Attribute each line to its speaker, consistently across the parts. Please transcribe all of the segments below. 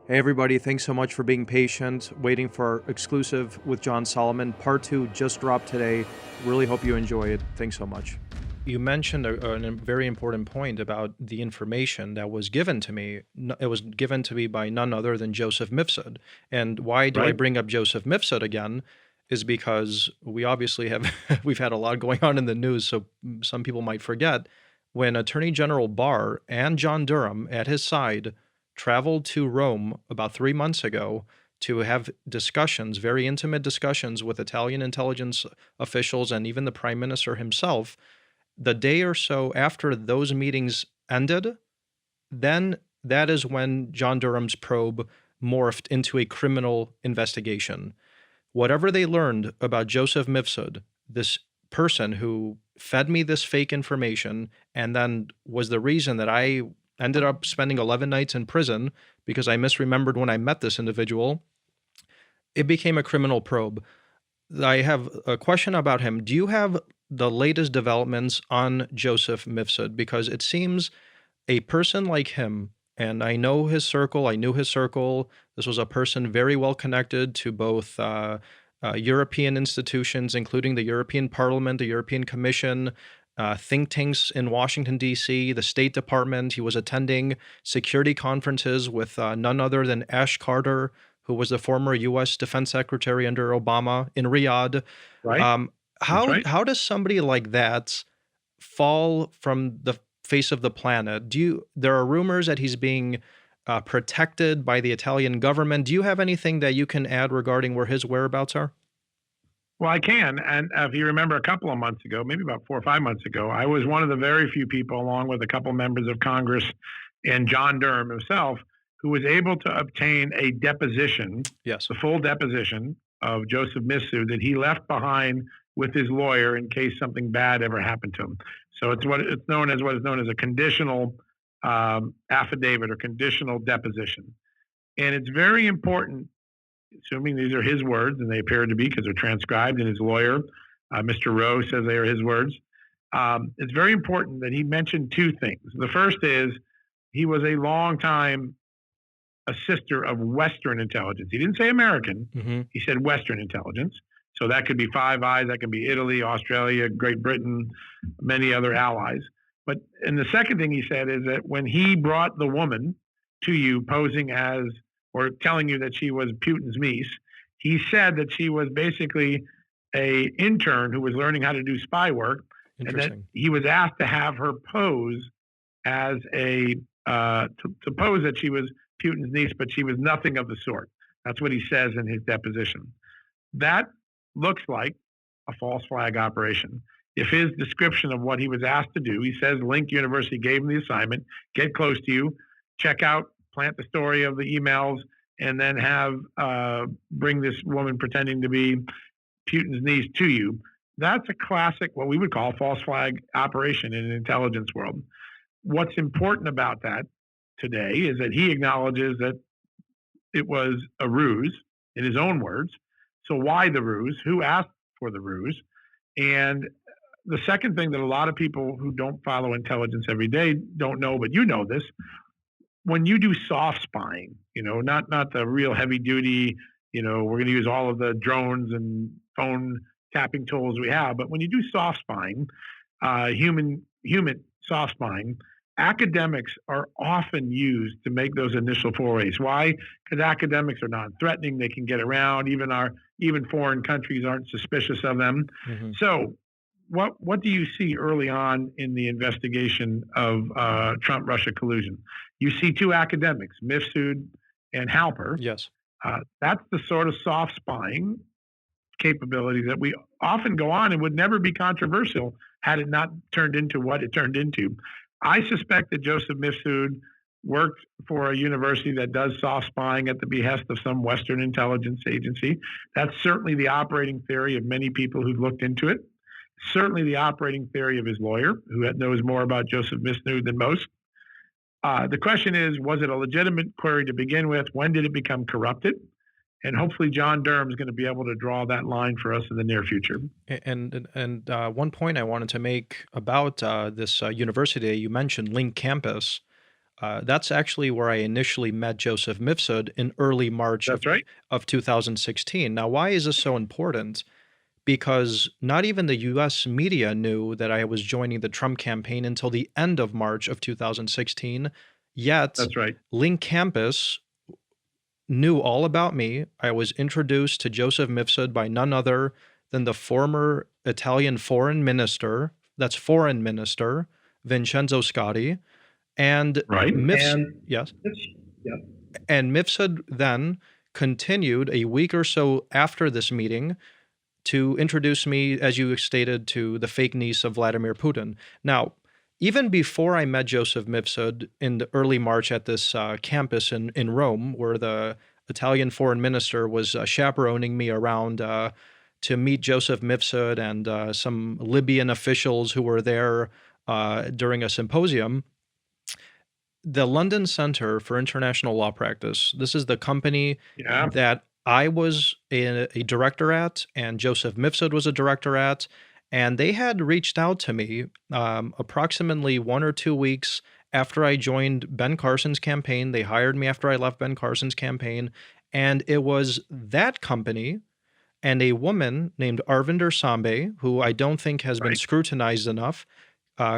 Speaker 1: Hey everybody, thanks so much for being patient, waiting for our exclusive with John Solomon. Part 2 just dropped today. Really hope you enjoy it. Thanks so much. You mentioned a very important point about the information that was given to me. It was given to me by none other than Joseph Mifsud. And why do I
Speaker 2: Right?
Speaker 1: bring up Joseph Mifsud again? Is because we obviously have we've had a lot going on in the news, so some people might forget when Attorney General Barr and John Durham at his side traveled to Rome about 3 months ago to have discussions, very intimate discussions with Italian intelligence officials and even the prime minister himself. The day or so after those meetings ended, then that is when John Durham's probe morphed into a criminal investigation. Whatever they learned about Joseph Mifsud, this person who fed me this fake information and then was the reason that I ended up spending 11 nights in prison because I misremembered when I met this individual, it became a criminal probe. I have a question about him. Do you have the latest developments on Joseph Mifsud? Because it seems a person like him, and I know his circle, I knew his circle. This was a person very well connected to both European institutions, including the European Parliament, the European Commission, think tanks in Washington, D.C., the State Department. He was attending security conferences with none other than Ash Carter, who was the former U.S. Defense Secretary under Obama in Riyadh.
Speaker 2: Right?
Speaker 1: Um,
Speaker 2: That's
Speaker 1: how
Speaker 2: right.
Speaker 1: how does somebody like that fall from the face of the planet? There are rumors that he's being protected by the Italian government. Do you have anything that you can add regarding where his whereabouts are?
Speaker 2: Well, I can. And if you remember a couple of months ago, maybe about 4 or 5 months ago, I was one of the very few people, along with a couple members of Congress and John Durham himself, who was able to obtain a deposition,
Speaker 1: Yes.
Speaker 2: the full deposition of Joseph Mifsud that he left behind with his lawyer in case something bad ever happened to him. So it's what is known as a conditional affidavit or conditional deposition. And it's very important, assuming these are his words, and they appear to be because they're transcribed, and his lawyer, Mr. Rowe, says they are his words. It's very important that he mentioned two things. The first is he was a long time assister of Western intelligence. He didn't say American,
Speaker 1: Hmm.
Speaker 2: he said Western intelligence. So that could be Five Eyes, that could be Italy, Australia, Great Britain, many other allies. And the second thing he said is that when he brought the woman to you posing as or telling you that she was Putin's niece, he said that she was basically a intern who was learning how to do spy work, and that
Speaker 1: Interesting.
Speaker 2: he was asked to have her pose as to pose that she was Putin's niece, but she was nothing of the sort. That's what he says in his deposition. That looks like a false flag operation. If his description of what he was asked to do, he says Link University gave him the assignment, get close to you, check out, plant the story of the emails, and then have bring this woman pretending to be Putin's niece to you. That's a classic, what we would call false flag operation in an intelligence world. What's important about that today is that he acknowledges that it was a ruse in his own words. So why the ruse? Who asked for the ruse? And the second thing that a lot of people who don't follow intelligence every day don't know, but you know this, when you do soft spying, not the real heavy duty, we're going to use all of the drones and phone tapping tools we have, but when you do soft spying, human soft spying, academics are often used to make those initial forays. Why? Because academics are non-threatening; they can get around. Even foreign countries aren't suspicious of them.
Speaker 1: Hmm.
Speaker 2: So, what do you see early on in the investigation of Trump-Russia collusion? You see two academics, Mifsud and Halper.
Speaker 1: Yes.
Speaker 2: That's the sort of soft spying capabilities that we often go on and would never be controversial had it not turned into what it turned into. I suspect that Joseph Mifsud worked for a university that does soft spying at the behest of some Western intelligence agency. That's certainly the operating theory of many people who've looked into it. Certainly the operating theory of his lawyer, who knows more about Joseph Mifsud than most. The question is, was it a legitimate query to begin with? When did it become corrupted? And hopefully John Durham is going to be able to draw that line for us in the near future.
Speaker 1: And one point I wanted to make about this university you mentioned, Link Campus. That's actually where I initially met Joseph Mifsud in early March
Speaker 2: That's right.
Speaker 1: of 2016. Now, why is this so important? Because not even the US media knew that I was joining the Trump campaign until the end of March of 2016. Yet,
Speaker 2: That's right.
Speaker 1: Link Campus knew all about me. I was introduced to Joseph Mifsud by none other than the former Italian foreign minister, that's foreign minister, Vincenzo Scotti. And
Speaker 2: Right.
Speaker 1: Mifs
Speaker 2: And
Speaker 1: yes.
Speaker 2: yeah.
Speaker 1: And Mifsud then continued a week or so after this meeting to introduce me, as you stated, to the fake niece of Vladimir Putin. Now, even before I met Joseph Mifsud in the early March at this campus in Rome, where the Italian foreign minister was chaperoning me around to meet Joseph Mifsud and some Libyan officials who were there during a symposium, the London Center for International Law Practice, this is the company
Speaker 2: Yeah.
Speaker 1: that I was a director at, and Joseph Mifsud was a director at, and they had reached out to me approximately 1 or 2 weeks after I joined Ben Carson's campaign. They hired me after I left Ben Carson's campaign, and it was that company and a woman named Arvinder Sambe, who I don't think has been
Speaker 2: Right.
Speaker 1: scrutinized enough,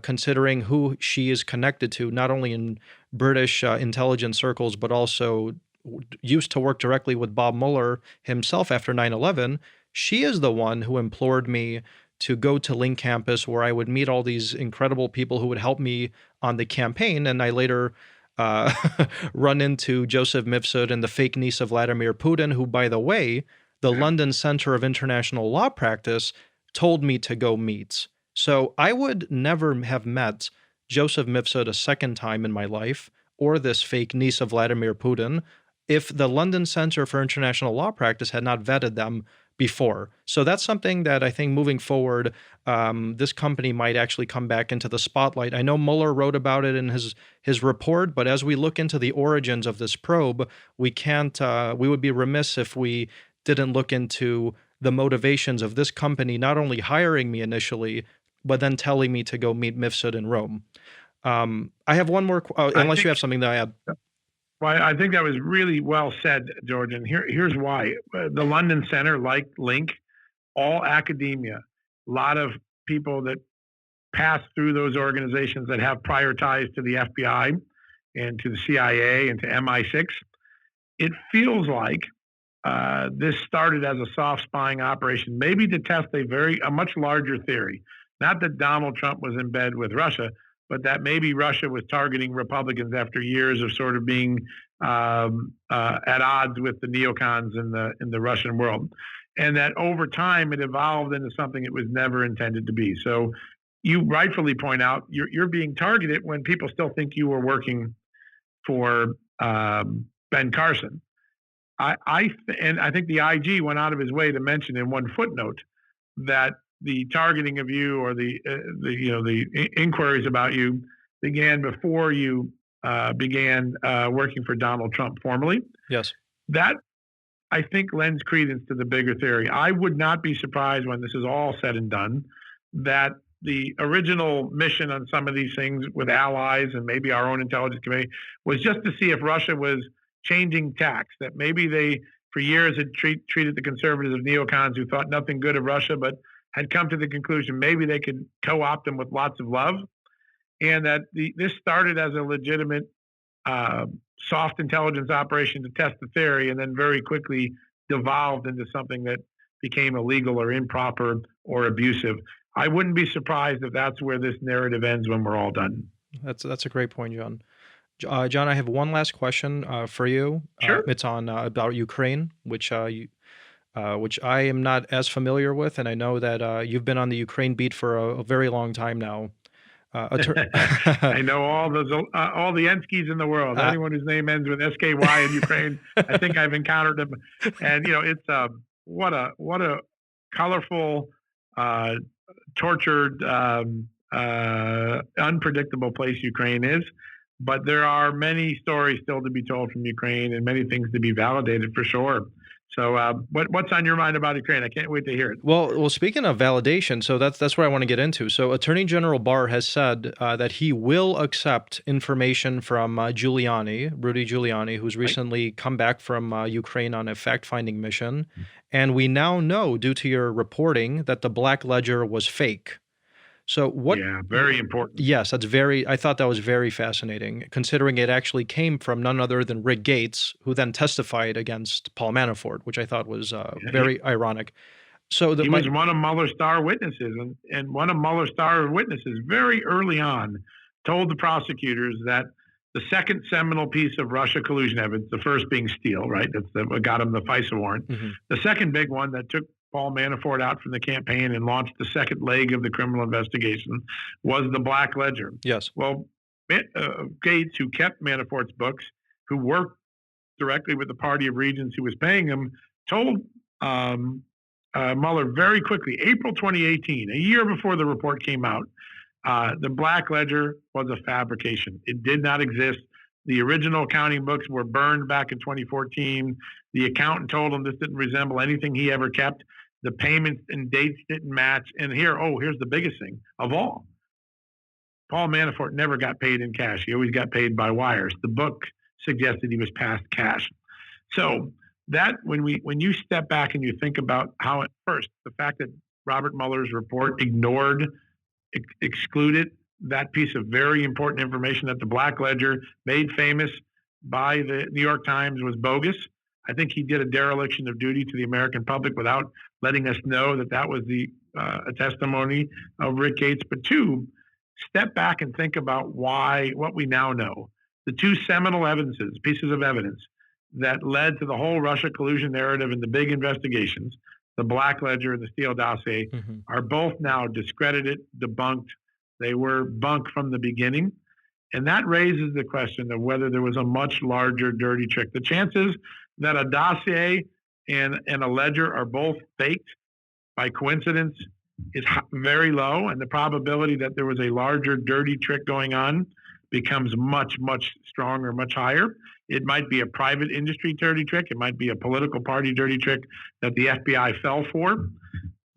Speaker 1: considering who she is connected to, not only in British intelligence circles, but also used to work directly with Bob Mueller himself after 9/11. She is the one who implored me to go to Link Campus, where I would meet all these incredible people who would help me on the campaign. And I later uh, run into Joseph Mifsud and the fake niece of Vladimir Putin, who, by the way, the
Speaker 2: Yeah.
Speaker 1: London Center of International Law Practice told me to go meet. So I would never have met Joseph Mifsud a second time in my life, or this fake niece of Vladimir Putin, if the London Center for International Law Practice had not vetted them before. So that's something that I think moving forward, this company might actually come back into the spotlight. I know Mueller wrote about it in his report, but as we look into the origins of this probe, we can't. We would be remiss if we didn't look into the motivations of this company not only hiring me initially, but then telling me to go meet Mifsud in Rome. I have one more,
Speaker 2: I
Speaker 1: unless you
Speaker 2: think
Speaker 1: have something to add.
Speaker 2: Well, I think that was really well said, George. And here's why. The London Center, like Link, all academia, a lot of people that pass through those organizations that have prior ties to the FBI and to the CIA and to MI6. It feels like this started as a soft spying operation, maybe to test a much larger theory. Not that Donald Trump was in bed with Russia, but that maybe Russia was targeting Republicans after years of sort of being at odds with the neocons in the Russian world, and that over time it evolved into something it was never intended to be. So you rightfully point out you're being targeted when people still think you were working for Ben Carson. And I think the IG went out of his way to mention in one footnote that the targeting of you or the inquiries about you began before you began working for Donald Trump formally.
Speaker 1: Yes.
Speaker 2: That I think lends credence to the bigger theory. I would not be surprised when this is all said and done that the original mission on some of these things with allies and maybe our own intelligence committee was just to see if Russia was changing tacks, that maybe they for years had treated the conservatives of neocons who thought nothing good of Russia, but had come to the conclusion maybe they could co-opt them with lots of love, and that this started as a legitimate soft intelligence operation to test the theory, and then very quickly devolved into something that became illegal or improper or abusive. I wouldn't be surprised if that's where this narrative ends when we're all done.
Speaker 1: That's a great point, John. John, I have one last question for you.
Speaker 2: Sure.
Speaker 1: It's on about Ukraine, which I am not as familiar with, and I know that you've been on the Ukraine beat for a very long time now.
Speaker 2: I know all the Enskis in the world.
Speaker 1: uh,
Speaker 2: Anyone whose name ends with SKY in Ukraine, I think I've encountered them. And it's what a colorful, tortured, unpredictable place Ukraine is. But there are many stories still to be told from Ukraine and many things to be validated for sure. So, what's on your mind about Ukraine? I can't wait to hear it.
Speaker 1: Well, speaking of validation, so that's what I want to get into. So, Attorney General Barr has said that he will accept information from Rudy Giuliani, who's
Speaker 2: Right?
Speaker 1: recently come back from Ukraine on a fact-finding mission, and we now know, due to your reporting, that the Black Ledger was fake. So, what?
Speaker 2: Yeah, very important.
Speaker 1: Yes, that's very. I thought that was very fascinating, considering it actually came from none other than Rick Gates, who then testified against Paul Manafort, which I thought was
Speaker 2: Yeah,
Speaker 1: very ironic. So that
Speaker 2: he
Speaker 1: my
Speaker 2: was one of Mueller's star witnesses, and one of Mueller's star witnesses very early on told the prosecutors that the second seminal piece of Russia collusion evidence, the first being Steele, right? What got him the FISA warrant.
Speaker 1: Mhm.
Speaker 2: The second big one that took Paul Manafort out from the campaign and launched the second leg of the criminal investigation was the Black Ledger.
Speaker 1: Yes.
Speaker 2: Well, Gates, who kept Manafort's books, who worked directly with the Party of Regents who was paying him, told um, Mueller very quickly, April 2018, a year before the report came out, the Black Ledger was a fabrication. It did not exist. The original accounting books were burned back in 2014. The accountant told him this didn't resemble anything he ever kept. The payments and dates didn't match. And here's the biggest thing of all. Paul Manafort never got paid in cash. He always got paid by wires. The book suggested he was past cash. So that when you step back and you think about how at first the fact that Robert Mueller's report excluded that piece of very important information that the Black Ledger made famous by the New York Times was bogus. I think he did a dereliction of duty to the American public without letting us know that was a testimony of Rick Gates. But two, step back and think about what we now know. The two seminal pieces of evidence that led to the whole Russia collusion narrative and the big investigations, the Black Ledger and the Steele dossier, are both now discredited, debunked. They were bunk from the beginning. And that raises the question of whether there was a much larger dirty trick. The chances that a dossier and a ledger are both faked by coincidence is very low, and the probability that there was a larger dirty trick going on becomes much, much stronger, much higher. It might be a private industry dirty trick. It might be a political party dirty trick that the FBI fell for.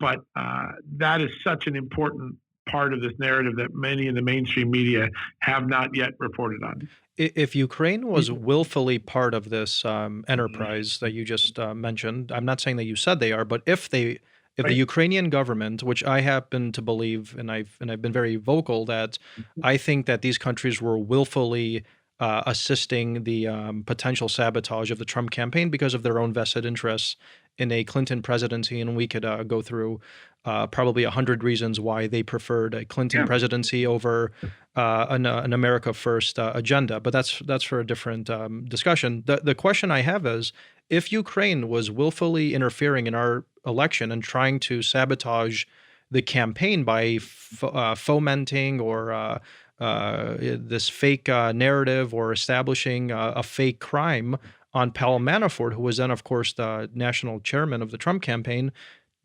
Speaker 2: But that is such an important part of this narrative that many in the mainstream media have not yet reported on.
Speaker 1: If Ukraine was willfully part of this enterprise that you just mentioned, I'm not saying that you said they are, but if the
Speaker 2: Right.
Speaker 1: Ukrainian government, which I happen to believe, and I've been very vocal that I think that these countries were willfully assisting the potential sabotage of the Trump campaign because of their own vested interests in a Clinton presidency, and we could go through probably 100 reasons why they preferred a Clinton
Speaker 2: Yeah.
Speaker 1: presidency over an America First agenda. But that's for a different discussion. The question I have is, if Ukraine was willfully interfering in our election and trying to sabotage the campaign by fomenting or this fake narrative or establishing a fake crime on Paul Manafort, who was then, of course, the national chairman of the Trump campaign,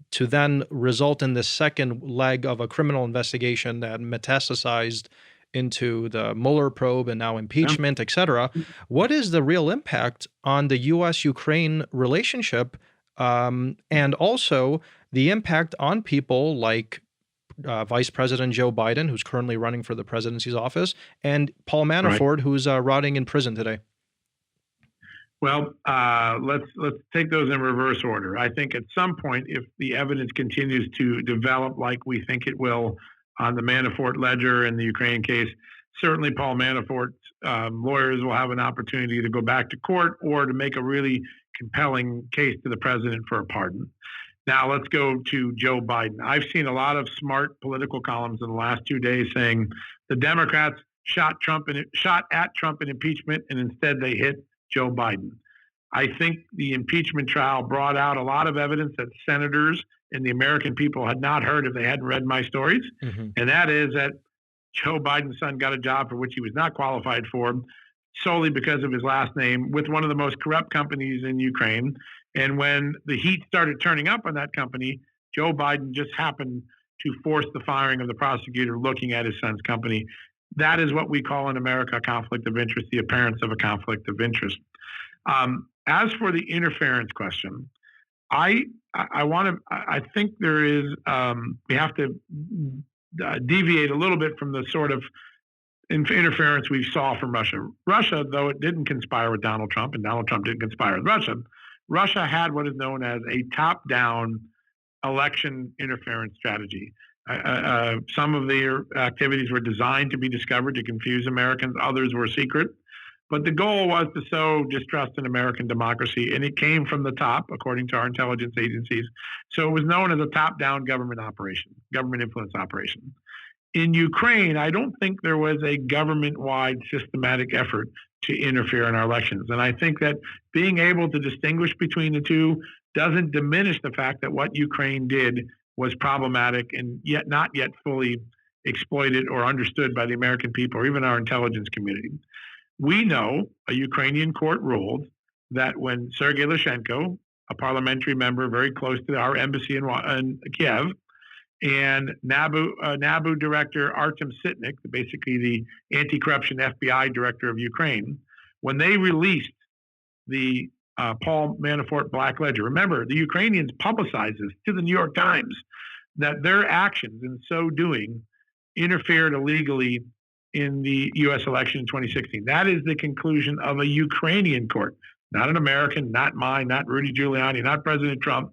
Speaker 1: to then result in the second leg of a criminal investigation that metastasized into the Mueller probe and now
Speaker 2: Yeah.
Speaker 1: impeachment, et cetera. What is the real impact on the U.S.-Ukraine relationship, and also the impact on people like Vice President Joe Biden, who's currently running for the presidency's office, and Paul
Speaker 2: Right.
Speaker 1: Manafort, who's rotting in prison today?
Speaker 2: Well, let's take those in reverse order. I think at some point, if the evidence continues to develop like we think it will on the Manafort ledger and the Ukraine case, certainly Paul Manafort's lawyers will have an opportunity to go back to court or to make a really compelling case to the president for a pardon. Now let's go to Joe Biden. I've seen a lot of smart political columns in the last 2 days saying the Democrats shot at Trump in impeachment, and instead they hit Joe Biden. I think the impeachment trial brought out a lot of evidence that senators and the American people had not heard if they hadn't read my stories.
Speaker 1: Mhm.
Speaker 2: And that is that Joe Biden's son got a job for which he was not qualified for solely because of his last name with one of the most corrupt companies in Ukraine. And when the heat started turning up on that company, Joe Biden just happened to force the firing of the prosecutor looking at his son's company. That is what we call in America a conflict of interest, the appearance of a conflict of interest. As for the interference question, I I want to. I think there is. We have to deviate a little bit from the sort of interference we saw from Russia. Russia, though it didn't conspire with Donald Trump, and Donald Trump didn't conspire with Russia, Russia had what is known as a top-down election interference strategy. Some of their activities were designed to be discovered to confuse Americans. Others were secret. But the goal was to sow distrust in American democracy, and it came from the top, according to our intelligence agencies. So it was known as a top-down government operation, government influence operation. In Ukraine, I don't think there was a government-wide systematic effort to interfere in our elections. And I think that being able to distinguish between the two doesn't diminish the fact that what Ukraine did was problematic and yet not yet fully exploited or understood by the American people or even our intelligence community. We know a Ukrainian court ruled that when Sergei Lyshenko, a parliamentary member very close to our embassy in Kiev, and NABU director Artem Sitnik, basically the anti-corruption FBI director of Ukraine, when they released the Paul Manafort Black Ledger. Remember, the Ukrainians publicized this to the New York Times, that their actions in so doing interfered illegally in the U.S. election in 2016. That is the conclusion of a Ukrainian court, not an American, not mine, not Rudy Giuliani, not President Trump.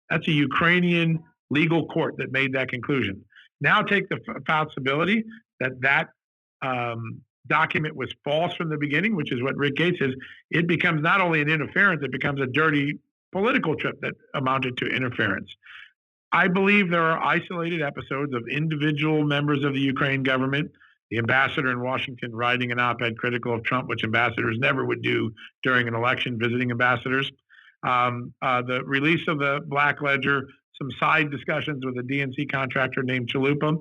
Speaker 2: That's a Ukrainian legal court that made that conclusion. Now take the possibility that that document was false from the beginning, which is what Rick Gates is. It becomes not only an interference, it becomes a dirty political trip that amounted to interference. I believe there are isolated episodes of individual members of the Ukraine government, the ambassador in Washington writing an op-ed critical of Trump, which ambassadors never would do during an election, visiting ambassadors. The release of the Black Ledger, some side discussions with a DNC contractor named Chalupa.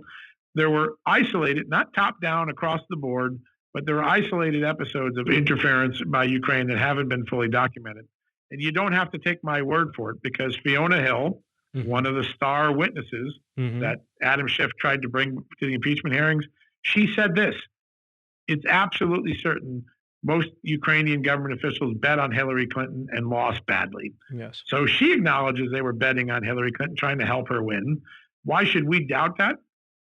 Speaker 2: There were isolated, not top-down across the board, but there were isolated episodes of interference by Ukraine that haven't been fully documented. And you don't have to take my word for it, because Fiona Hill, one of the star witnesses that Adam Schiff tried to bring to the impeachment hearings, she said this: it's absolutely certain most Ukrainian government officials bet on Hillary Clinton and lost badly.
Speaker 1: Yes.
Speaker 2: So she acknowledges they were betting on Hillary Clinton, trying to help her win. Why should we doubt that?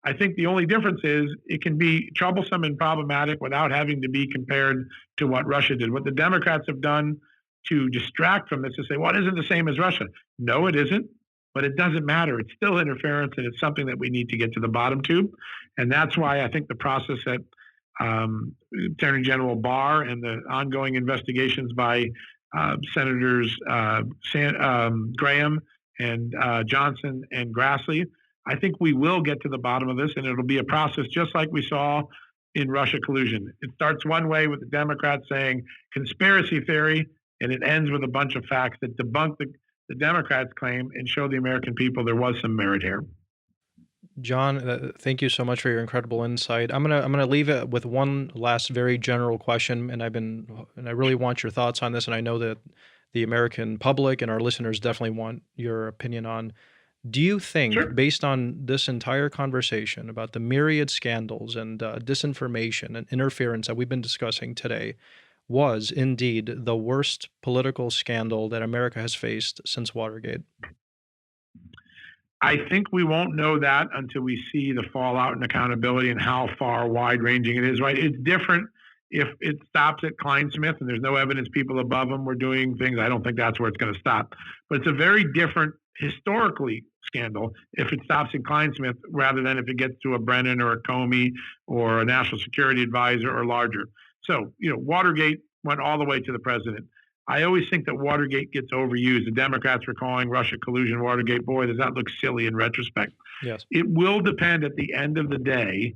Speaker 2: I think the only difference is it can be troublesome and problematic without having to be compared to what Russia did. What the Democrats have done to distract from this is say, well, it isn't the same as Russia. No, it isn't. But it doesn't matter. It's still interference, and it's something that we need to get to the bottom to. And that's why I think the process that Attorney General Barr and the ongoing investigations by Senators Graham and Johnson and Grassley, I think we will get to the bottom of this, and it'll be a process just like we saw in Russia collusion. It starts one way with the Democrats saying conspiracy theory, and it ends with a bunch of facts that debunk the Democrats' claim and show the American people there was some merit here.
Speaker 1: John, thank you so much for your incredible insight. I'm gonna leave it with one last very general question, and I really want your thoughts on this, and I know that the American public and our listeners definitely want your opinion on. Do you think,
Speaker 2: Sure.
Speaker 1: based on this entire conversation about the myriad scandals and disinformation and interference that we've been discussing today, was indeed the worst political scandal that America has faced since Watergate?
Speaker 2: I think we won't know that until we see the fallout and accountability and how far wide ranging it is, right? It's different if it stops at Kleinsmith and there's no evidence people above them were doing things. I don't think that's where it's going to stop. But it's a very different historically scandal if it stops in Kleinsmith rather than if it gets to a Brennan or a Comey or a national security advisor or larger. So, Watergate went all the way to the president. I always think that Watergate gets overused. The Democrats were calling Russia collusion Watergate. Boy, does that look silly in retrospect.
Speaker 1: Yes.
Speaker 2: It will depend at the end of the day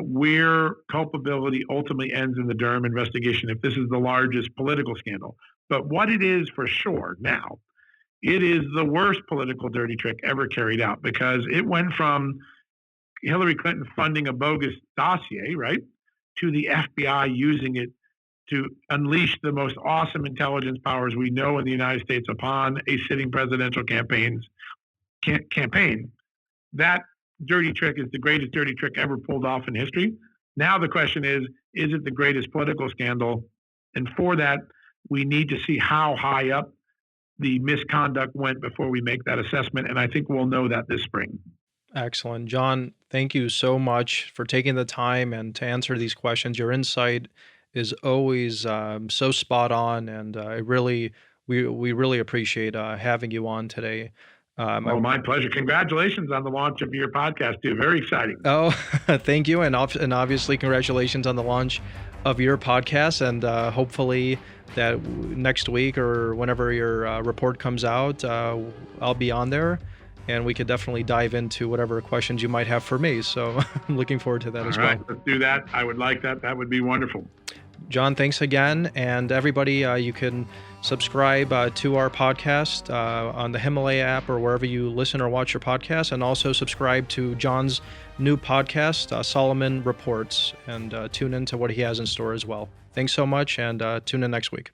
Speaker 2: where culpability ultimately ends in the Durham investigation, if this is the largest political scandal. But what it is for sure now, it is the worst political dirty trick ever carried out, because it went from Hillary Clinton funding a bogus dossier, right, to the FBI using it to unleash the most awesome intelligence powers we know in the United States upon a sitting presidential campaign. That dirty trick is the greatest dirty trick ever pulled off in history. Now the question is it the greatest political scandal? And for that, we need to see how high up the misconduct went before we make that assessment. And I think we'll know that this spring.
Speaker 1: Excellent. John, thank you so much for taking the time and to answer these questions. Your insight is always so spot on, and we really appreciate having you on today.
Speaker 2: Oh, my pleasure. Congratulations on the launch of your podcast, too. Very exciting.
Speaker 1: Oh, thank you, and obviously congratulations on the launch of your podcast, and hopefully that next week or whenever your report comes out, I'll be on there, and we could definitely dive into whatever questions you might have for me. So I'm looking forward to that as well.
Speaker 2: All right, let's do that. I would like that. That would be wonderful.
Speaker 1: John, thanks again. And everybody, you can subscribe to our podcast on the Himalaya app or wherever you listen or watch your podcast. And also subscribe to John's new podcast, Solomon Reports, and tune into what he has in store as well. Thanks so much, and tune in next week.